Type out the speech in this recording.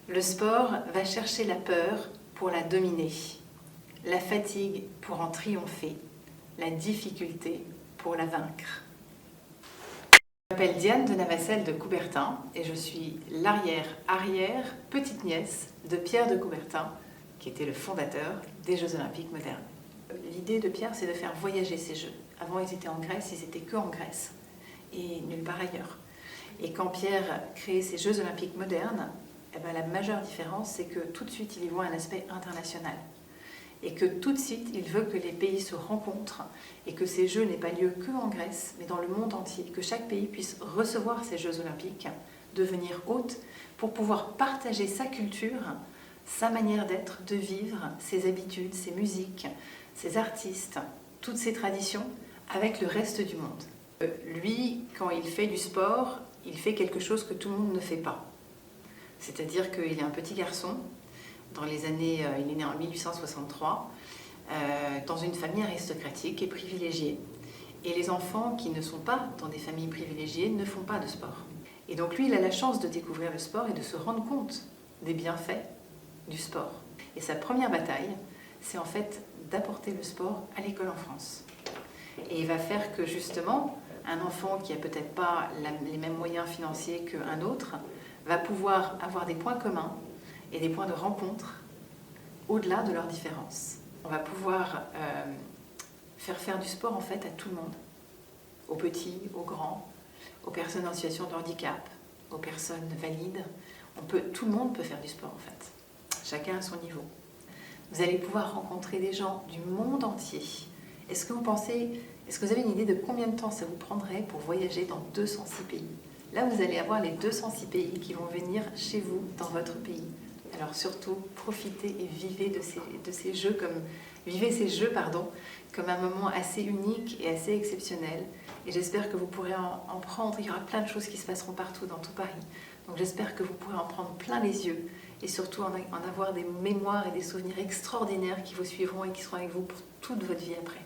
Le sport va chercher la peur pour la dominer, la fatigue pour en triompher, la difficulté pour la vaincre. Je m'appelle Diane de Navassel de Coubertin et je suis l'arrière-arrière petite-nièce de Pierre de Coubertin, qui était le fondateur des Jeux Olympiques modernes. L'idée de Pierre, c'est de faire voyager ces Jeux. Avant, ils étaient en Grèce, ils étaient que en Grèce et nulle part ailleurs. Et quand Pierre crée ces Jeux Olympiques modernes, la majeure différence, c'est que tout de suite, il y voit un aspect international. Et que tout de suite, il veut que les pays se rencontrent et que ces Jeux n'aient pas lieu qu'en Grèce, mais dans le monde entier. Que chaque pays puisse recevoir ces Jeux Olympiques, devenir hôte, pour pouvoir partager sa culture, sa manière d'être, de vivre, ses habitudes, ses musiques, ses artistes, toutes ses traditions, avec le reste du monde. Lui, quand il fait du sport, il fait quelque chose que tout le monde ne fait pas. C'est-à-dire qu'il est un petit garçon, il est né en 1863, dans une famille aristocratique et privilégiée. Et les enfants qui ne sont pas dans des familles privilégiées ne font pas de sport. Et donc lui, il a la chance de découvrir le sport et de se rendre compte des bienfaits du sport. Et sa première bataille, c'est en fait d'apporter le sport à l'école en France. Et il va faire que justement, un enfant qui n'a peut-être pas les mêmes moyens financiers qu'un autre, va pouvoir avoir des points communs et des points de rencontre au-delà de leurs différences. On va pouvoir faire du sport en fait à tout le monde, aux petits, aux grands, aux personnes en situation de handicap, aux personnes valides. Tout le monde peut faire du sport en fait, chacun à son niveau. Vous allez pouvoir rencontrer des gens du monde entier. Est-ce que vous avez une idée de combien de temps ça vous prendrait pour voyager dans 206 pays? Là, vous allez avoir les 206 pays qui vont venir chez vous, dans votre pays. Alors surtout, profitez et vivez ces jeux comme un moment assez unique et assez exceptionnel. Et j'espère que vous pourrez en prendre. Il y aura plein de choses qui se passeront partout, dans tout Paris. Donc j'espère que vous pourrez en prendre plein les yeux et surtout en avoir des mémoires et des souvenirs extraordinaires qui vous suivront et qui seront avec vous pour toute votre vie après.